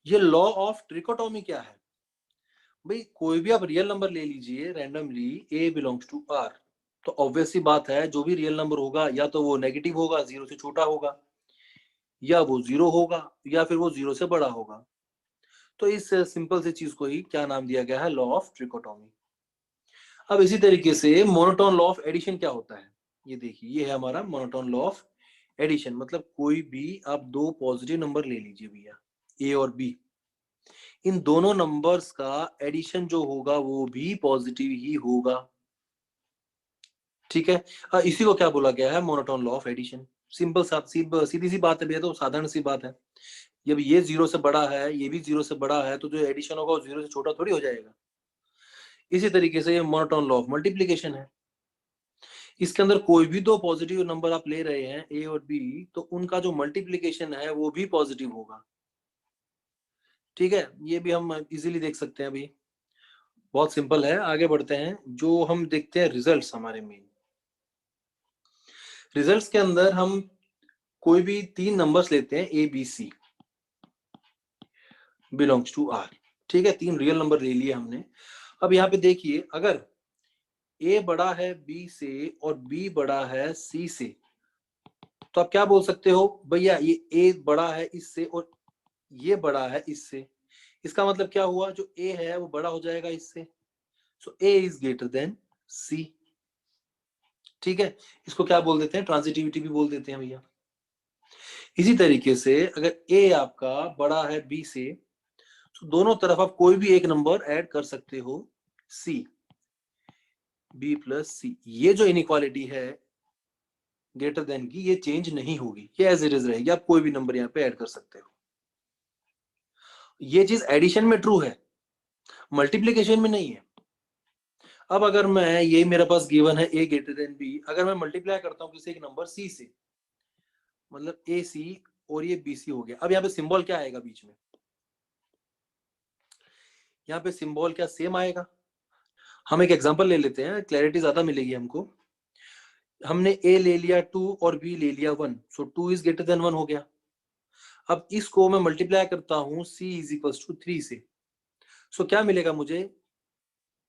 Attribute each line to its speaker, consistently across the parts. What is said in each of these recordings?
Speaker 1: ये law of trichotomy क्या है भाई? कोई भी आप रियल नंबर ले लीजिए randomly, a belongs to R, तो ऑब्वियस सी बात है जो भी रियल नंबर होगा या तो वो नेगेटिव होगा, जीरो से छोटा होगा, या वो जीरो होगा, या फिर वो जीरो से बड़ा होगा। तो इस सिंपल सी चीज को ही क्या नाम दिया गया है? Law of trichotomy. अब इसी तरीके से मोनोटोन लॉ ऑफ एडिशन क्या होता है? ये देखिए, ये है हमारा मोनोटोन लॉ ऑफ एडिशन। मतलब कोई भी आप दो पॉजिटिव नंबर ले लीजिए भैया, ए और बी, इन दोनों नंबर्स का एडिशन जो होगा वो भी पॉजिटिव ही होगा। ठीक है, इसी को क्या बोला गया है? Monotone law of addition. Simple सीधी सी बात है भैया, तो साधारण सी बात है। जब ये जीरो से बड़ा है, ये भी जीरो से बड़ा है, तो जो एडिशन होगा वो जीरो से छोटा थोड़ी हो जाएगा। इसी तरीके से ये मोनोटोन लॉ ऑफ मल्टीप्लीकेशन है। इसके अंदर कोई भी दो पॉजिटिव नंबर आप ले रहे हैं, ए और बी, तो उनका जो मल्टीप्लीकेशन है वो भी पॉजिटिव होगा। ठीक है, ये भी हम इजीली देख सकते हैं अभी। बहुत सिंपल है, आगे बढ़ते हैं। जो हम देखते हैं रिजल्ट्स हमारे मेन, रिजल्ट्स के अंदर हम कोई भी तीन नंबर्स लेते हैं, a b c belongs to R. ठीक है, तीन रियल नंबर ले लिए हमने। अब यहाँ पे देखिए, अगर ए बड़ा है बी से और बी बड़ा है सी से, तो आप क्या बोल सकते हो? भैया ये ए बड़ा है इससे और ये बड़ा है इससे, इसका मतलब क्या हुआ? जो ए है वो बड़ा हो जाएगा इससे, सो ए इज ग्रेटर देन सी। ठीक है, इसको क्या बोल देते हैं? ट्रांजिटिविटी भी बोल देते हैं भैया। इसी तरीके से अगर ए आपका बड़ा है बी से, तो दोनों तरफ आप कोई भी एक नंबर ऐड कर सकते हो, सी, बी प्लस सी। ये जो इनइक्वालिटी है ग्रेटर देन की, ये चेंज नहीं होगी, ये एज इट इज रहेगी। आप कोई भी नंबर यहाँ पे ऐड कर सकते हो। ये चीज एडिशन में ट्रू है, मल्टीप्लीकेशन में नहीं है। अब अगर मैं, ये मेरे पास गिवन है ए ग्रेटर देन बी, अगर मैं मल्टीप्लाई करता हूँ किसी एक नंबर सी से, मतलब ए सी और ये बी सी हो गया। अब यहाँ पे सिंबल क्या आएगा बीच में? यहाँ पे सिंबल क्या सेम आएगा? हम एक एग्जांपल ले लेते हैं, क्लैरिटी ज्यादा मिलेगी हमको। हमने ए ले लिया 2 और बी ले लिया 1, सो 2 इज ग्रेटर देन 1 हो गया। अब इसको मैं मल्टीप्लाई करता हूँ c इज इक्वल टू 3 से, सो क्या मिलेगा मुझे?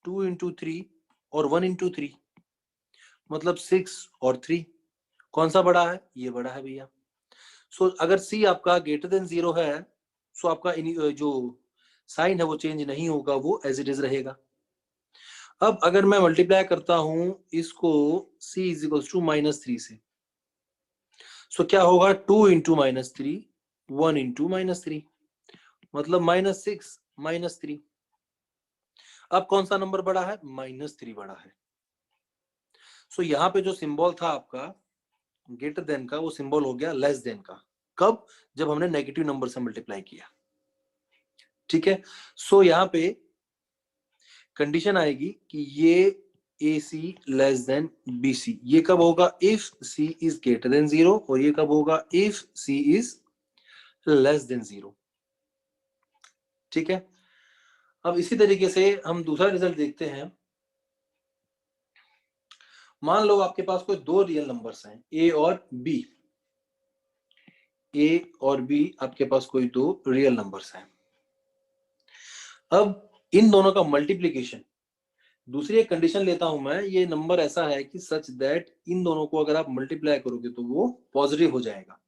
Speaker 1: 2 इंटू 3 और 1 इंटू 3, मतलब 6 और 3। कौन सा बड़ा है? ये बड़ा है भैया। सो अगर c आपका ग्रेटर देन 0 है, सो आपका जो साइन है वो चेंज नहीं होगा, वो एज इट इज रहेगा। अब अगर मैं मल्टीप्लाई करता हूं इसको c इज इक्वल टू -3 से, सो क्या होगा? 2 इंटू -3, 1 इंटू -3, मतलब -6 -3। अब कौन सा नंबर बड़ा है? -3 बड़ा है। सो यहाँ पे जो सिंबल था आपका ग्रेटर देन का, वो सिंबल हो गया लेस देन का। कब? जब हमने नेगेटिव नंबर से मल्टीप्लाई किया। ठीक है, सो यहाँ पे कंडीशन आएगी कि ये a c less than b c. ये कब होगा? If c is greater than 0, और ये कब होगा? If c is less than 0। ठीक है, अब इसी तरीके से हम दूसरा रिजल्ट देखते हैं। मान लो आपके पास कोई दो रियल नंबर्स हैं, ए और बी। ए और बी आपके पास कोई दो रियल नंबर्स हैं। अब इन दोनों का मल्टीप्लीकेशन, दूसरी एक कंडीशन लेता हूं मैं, ये नंबर ऐसा है कि सच दैट इन दोनों को अगर आप मल्टीप्लाई करोगे तो वो पॉजिटिव हो जाएगा।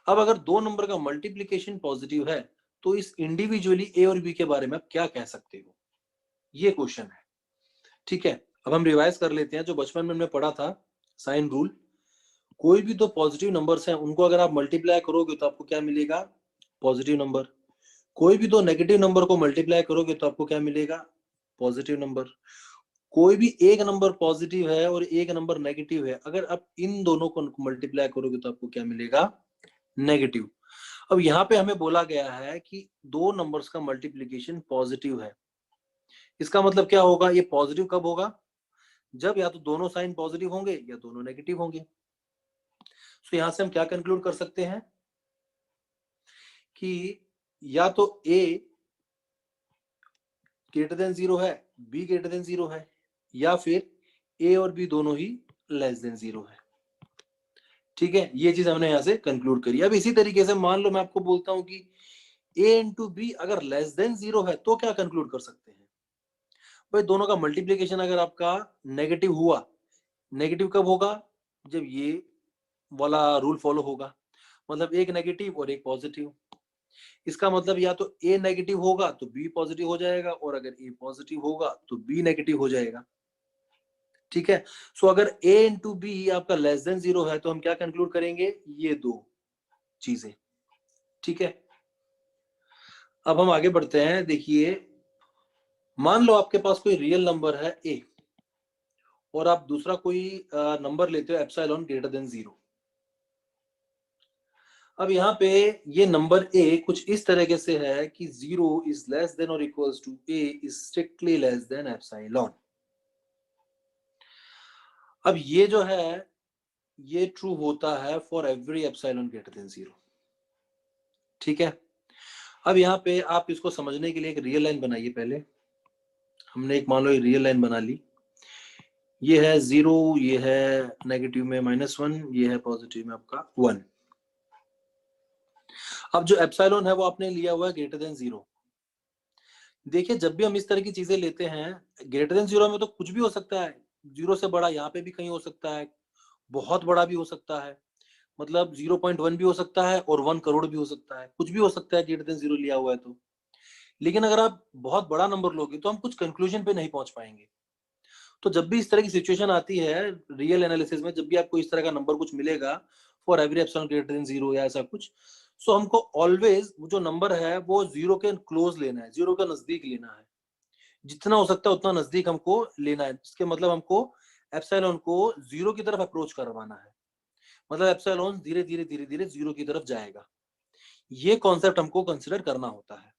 Speaker 1: अब अगर दो नंबर का मल्टीप्लीकेशन पॉजिटिव है, तो इस इंडिविजुअली ए और बी के बारे में आप क्या कह सकते हो? ये क्वेश्चन है। ठीक है, अब हम रिवाइज कर लेते हैं जो बचपन में हमने पढ़ा था, साइन रूल। कोई भी दो पॉजिटिव नंबर्स हैं, उनको अगर आप मल्टीप्लाई करोगे तो आपको क्या मिलेगा? Positive number. कोई भी दो नेगेटिव नंबर को मल्टीप्लाई करोगे तो आपको क्या मिलेगा? Positive number. कोई भी एक नंबर पॉजिटिव है और एक नंबर नेगेटिव है, अगर आप इन दोनों को मल्टीप्लाई करोगे तो आपको क्या मिलेगा? नेगेटिव। अब यहाँ पे हमें बोला गया है कि दो नंबर्स का मल्टीप्लीकेशन पॉजिटिव है। इसका मतलब क्या होगा? ये पॉजिटिव कब होगा? जब या तो दोनों साइन पॉजिटिव होंगे या दोनों नेगेटिव होंगे। सो यहां से हम क्या कंक्लूड कर सकते हैं कि या तो ए ग्रेटर देन 0 है, बी ग्रेटर देन 0 है, या फिर ए और बी दोनों ही लेस देन 0 है। ठीक है, ये चीज हमने यहां से कंक्लूड करी। अब इसी तरीके से मान लो मैं आपको बोलता हूं कि ए इंटू बी अगर लेस देन 0 है तो क्या कंक्लूड कर सकते हैं भाई, दोनों का मल्टीप्लीकेशन अगर आपका नेगेटिव हुआ, नेगेटिव कब होगा, जब ये वाला रूल फॉलो होगा, मतलब एक नेगेटिव और एक पॉजिटिव। इसका मतलब या तो ए नेगेटिव होगा तो बी पॉजिटिव हो जाएगा, और अगर ए पॉजिटिव होगा तो बी नेगेटिव हो जाएगा। ठीक है, सो अगर ए इंटू बी आपका लेस देन 0 है तो हम क्या कंक्लूड करेंगे, ये दो चीजें। ठीक है, अब हम आगे बढ़ते हैं। देखिए, मान लो आपके पास कोई रियल नंबर है ए, और आप दूसरा कोई नंबर लेते हो एप्सिलॉन ग्रेटर देन 0। अब यहाँ पे ये नंबर ए कुछ इस तरीके से है कि 0 इज लेस देन और equals to a is strictly less than epsilon. अब ये जो है ये ट्रू होता है for every epsilon greater than 0। ठीक है, अब यहाँ पे आप इसको समझने के लिए एक रियल लाइन बनाइए। पहले हमने एक मान लो एक रियल लाइन बना ली, ये है 0, ये है नेगेटिव में -1, ये है पॉजिटिव में आपका 1। अब जो एप्सिलॉन है वो आपने लिया हुआ है ग्रेटर देन 0। देखिए, जब भी हम इस तरह की चीजें लेते हैं, ग्रेटर देन 0 में तो कुछ भी हो सकता है, 0 से बड़ा यहाँ पे भी कहीं हो सकता है, बहुत बड़ा भी हो सकता है, मतलब 0.1 भी हो सकता है और 1 करोड़ भी हो सकता है, कुछ भी हो सकता है ग्रेटर देन 0 लिया हुआ है तो। लेकिन अगर आप बहुत बड़ा नंबर लोगे तो हम कुछ कंक्लूजन पे नहीं पहुंच पाएंगे। तो जब भी इस तरह की सिचुएशन आती है रियल एनालिसिस में, जब भी आपको इस तरह का नंबर कुछ मिलेगा for every epsilon greater than 0 या ऐसा कुछ, सो हमको ऑलवेज वो जो नंबर है वो 0 के क्लोज लेना है, 0 के नजदीक लेना है, जितना हो सकता है उतना नजदीक हमको लेना है। इसके मतलब हमको एप्सिलॉन को 0 की तरफ अप्रोच करवाना है, मतलब एप्सिलॉन धीरे धीरे धीरे धीरे 0 की तरफ जाएगा। ये कॉन्सेप्ट हमको कंसिडर करना होता है,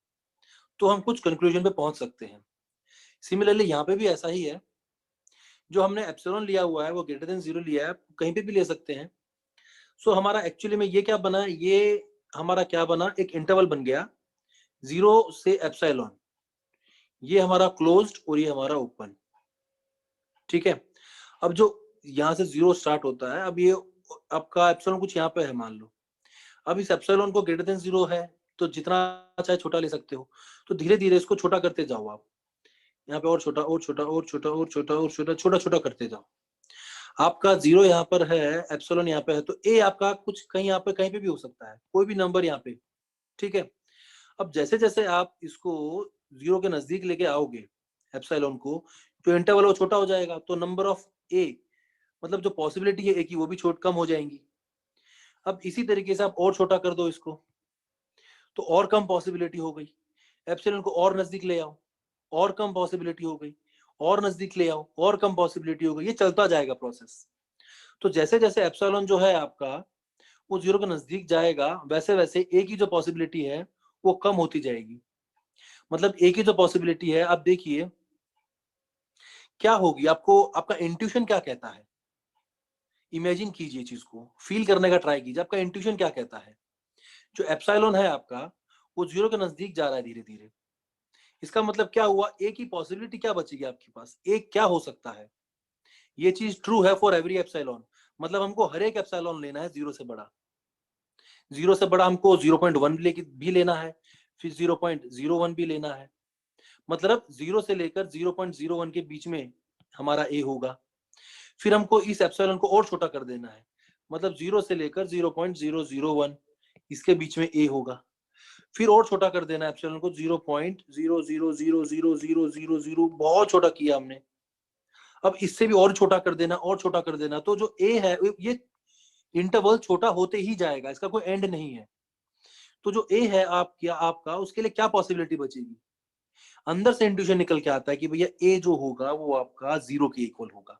Speaker 1: तो हम कुछ कंक्लूजन पे पहुंच सकते हैं। सिमिलरली यहाँ पे भी ऐसा ही है, जो हमने एप्सिलॉन लिया हुआ है वो ग्रेटर देन 0 लिया है, कहीं पे भी ले सकते हैं। सो हमारा एक्चुअली में ये क्या बना, ये हमारा क्या बना, एक इंटरवल बन गया 0 से एप्सिलॉन, ये हमारा क्लोज्ड और ये हमारा ओपन। ठीक है, अब जो यहाँ से 0 स्टार्ट होता है, अब ये आपका एप्सिलॉन कुछ यहाँ पे है मान लो, अब इस एप्सिलॉन को ग्रेटर देन 0 है तो जितना चाहे छोटा ले सकते हो, तो धीरे धीरे इसको छोटा करते जाओ आप, यहाँ पे और छोटा और छोटा और छोटा और छोटा और छोटा छोटा छोटा करते जाओ। आपका 0 यहाँ पर है, एप्सिलॉन यहाँ पे है, तो ए आपका कुछ कहीं यहाँ पे कहीं पे भी हो सकता है, कोई भी नंबर यहाँ पे। ठीक है, अब जैसे जैसे आप इसको 0 के नजदीक लेके आओगे एप्सिलॉन को, जो इंटरवल वो छोटा हो जाएगा, तो नंबर ऑफ ए, मतलब जो पॉसिबिलिटी है ए की, वो भी छोट कम हो जाएंगी। अब इसी तरीके से आप और छोटा कर दो इसको, तो और कम पॉसिबिलिटी हो गई। एप्सिलॉन को और नजदीक ले आओ, और कम पॉसिबिलिटी हो गई, और नजदीक ले आओ, और कम पॉसिबिलिटी हो गई। ये चलता जाएगा प्रोसेस। तो जैसे जैसे एप्सिलॉन जो है आपका वो 0 के नजदीक जाएगा, वैसे वैसे ए की जो पॉसिबिलिटी है वो कम होती जाएगी। मतलब ए की जो पॉसिबिलिटी है, आप देखिए क्या होगी, आपको आपका इंट्यूशन क्या कहता है, इमेजिन कीजिए चीज को, फील करने का ट्राई कीजिए, आपका इंट्यूशन क्या कहता है। जो एप्सिलॉन है आपका वो 0 के नजदीक जा रहा है धीरे धीरे, इसका मतलब क्या हुआ, ए की पॉसिबिलिटी क्या बचेगी आपके पास, ए क्या हो सकता है। ये चीज ट्रू है फॉर एवरी एप्सिलॉन, मतलब हमको हर एक एप्सिलॉन लेना है 0 से बड़ा। 0 से बड़ा हमको 0.1 भी लेना है, फिर 0.01 भी लेना है, मतलब 0 से लेकर 0.01 के बीच में हमारा ए होगा। फिर हमको इस एप्सिलॉन को और छोटा कर देना है, मतलब 0 से लेकर 0.001 इसके बीच में ए होगा। फिर और छोटा कर देना है एप्सिलॉन को 0.00000000, बहुत छोटा किया हमने। अब इससे भी और छोटा कर देना, और छोटा कर देना, तो जो ए है ये इंटरवल छोटा होते ही जाएगा, इसका कोई एंड नहीं है। तो जो ए है आपका उसके लिए क्या पॉसिबिलिटी बचेगी, अंदर से इंट्यूशन निकल के आता है कि भैया ए जो होगा वो आपका 0 के इक्वल होगा।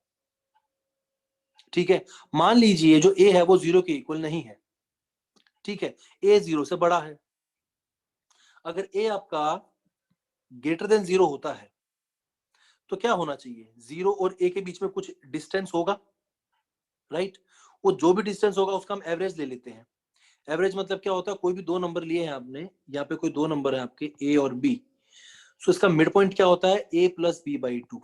Speaker 1: ठीक है, मान लीजिए जो ए है वो 0 के इक्वल नहीं है। ठीक है, ए 0 से बड़ा है। अगर ए आपका ग्रेटर देन 0 होता है तो क्या होना चाहिए, 0 और ए के बीच में कुछ डिस्टेंस होगा, राइट। वो जो भी डिस्टेंस होगा उसका हम एवरेज ले लेते हैं। एवरेज मतलब क्या होता है, कोई भी दो नंबर लिए हैं आपने, यहाँ पे कोई दो नंबर है आपके ए और बी, सो इसका मिड पॉइंट क्या होता है, a प्लस बी बाई 2।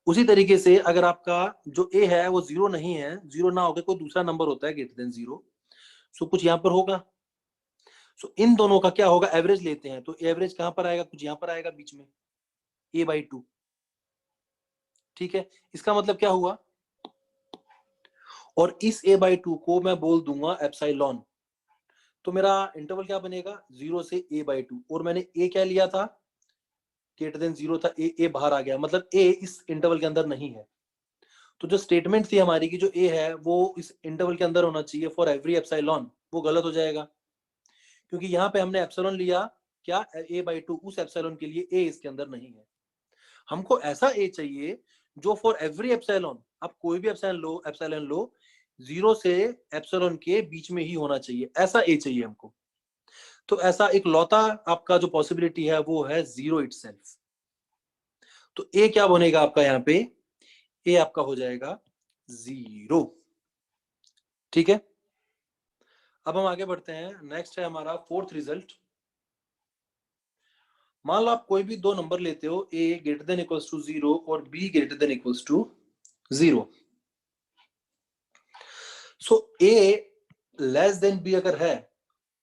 Speaker 1: उसी तरीके से अगर आपका जो a है वो 0 नहीं है, 0 ना होकर कोई दूसरा नंबर होता है ग्रेटर देन 0, सो कुछ यहाँ पर होगा। सो इन दोनों का क्या होगा, एवरेज लेते हैं, तो एवरेज कहां पर आएगा, कुछ यहां पर आएगा बीच में, a/2। ठीक है, इसका मतलब क्या हुआ, और इस a/2 को मैं बोल दूंगा एप्सिलॉन, तो मेरा इंटरवल क्या बनेगा, 0 से a/2, और मैंने a क्या लिया था, ग्रेटर देन 0 था, a बाहर आ गया, मतलब a इस इंटरवल के अंदर नहीं है। तो जो स्टेटमेंट थी हमारी की जो a है वो इस इंटरवल के अंदर होना चाहिए फॉर एवरी एप्सिलॉन, वो गलत हो जाएगा, क्योंकि यहाँ पे हमने एप्सिलॉन लिया क्या, a/2, उस एप्सिलॉन के लिए a इसके अंदर नहीं है। हमको ऐसा a चाहिए जो फॉर एवरी एप्सिलॉन, आप कोई भी एप्सिलॉन लो 0 से एप्सिलॉन के बीच में ही होना चाहिए, ऐसा a चाहिए हमको। तो ऐसा एक लौता आपका जो पॉसिबिलिटी है वो है 0 इटसेल्फ। तो a क्या बनेगा आपका यहाँ पे, a आपका हो जाएगा 0। ठीक है, अब हम आगे बढ़ते हैं, नेक्स्ट है हमारा फोर्थ रिजल्ट। मान लो आप कोई भी दो नंबर लेते हो, a greater than equals to 0 और b greater than equals to 0। So a less than b अगर है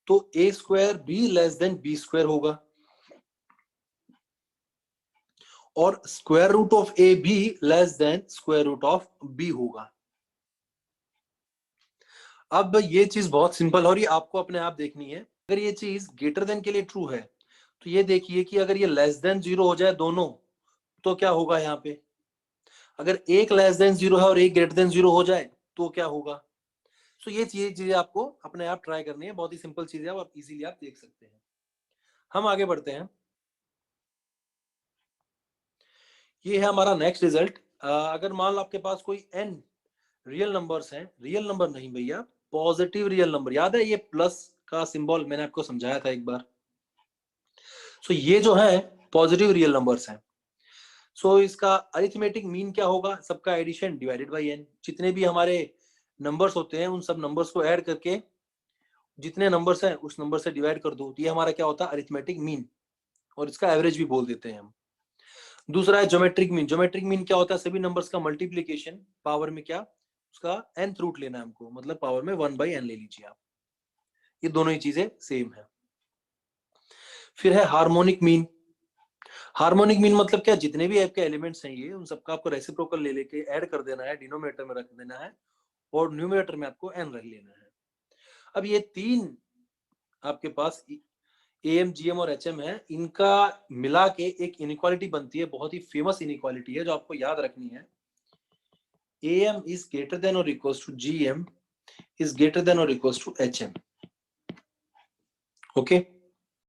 Speaker 1: तो a square b less than b square होगा, और स्क्वायर रूट ऑफ a भी less than square root of b होगा। अब ये चीज बहुत सिंपल और ये आपको अपने आप देखनी है। अगर ये चीज ग्रेटर देन के लिए ट्रू है तो ये देखिए कि अगर ये लेस देन 0 हो जाए दोनों, तो क्या होगा यहाँ पे, अगर एक लेस देन 0 है और एक ग्रेटर देन 0 हो जाए तो क्या होगा। सो ये चीजें आपको अपने आप ट्राई करनी है, बहुत ही सिंपल चीज है, आप इजीली आप देख सकते हैं। हम आगे बढ़ते हैं, ये है हमारा नेक्स्ट रिजल्ट। अगर मान लो आपके पास कोई n रियल नंबर्स हैं, रियल नंबर नहीं भैया, पॉजिटिव रियल नंबर, याद है ये प्लस का सिंबल मैंने आपको समझाया था एक बार। सो ये जो है पॉजिटिव रियल नंबर्स हैं। सो इसका अरिथमेटिक मीन क्या होगा, सबका एडिशन डिवाइडेड बाई n, जितने भी हमारे नंबर्स होते हैं उन सब नंबर्स को ऐड करके जितने नंबर्स हैं उस नंबर से डिवाइड कर दो, तो ये हमारा क्या होता है अरिथमेटिक मीन, और इसका एवरेज भी बोल देते हैं हम। दूसरा है ज्योमेट्रिक मीन। ज्योमेट्रिक मीन क्या होता है, सभी नंबर्स का मल्टीप्लीकेशन, पावर में क्या, उसका nth रूट लेना है हमको, मतलब पावर में 1/n ले लीजिए आप, ये दोनों ही चीजें सेम है। फिर है हार्मोनिक मीन। हार्मोनिक मीन मतलब क्या, जितने भी आपके एलिमेंट्स हैं ये, उन सबका आपको रेसिप्रोकल ले लेके ऐड कर देना है, डिनोमिनेटर में रख देना है, और न्यूमरेटर में आपको n रख लेना है। अब ये तीन आपके पास AM, GM और HM है, इनका मिला के एक इनइक्वालिटी बनती है, बहुत ही फेमस इनइक्वालिटी है जो आपको याद रखनी है। AM is greater than or equals to GM is greater than or equals to HM। Okay,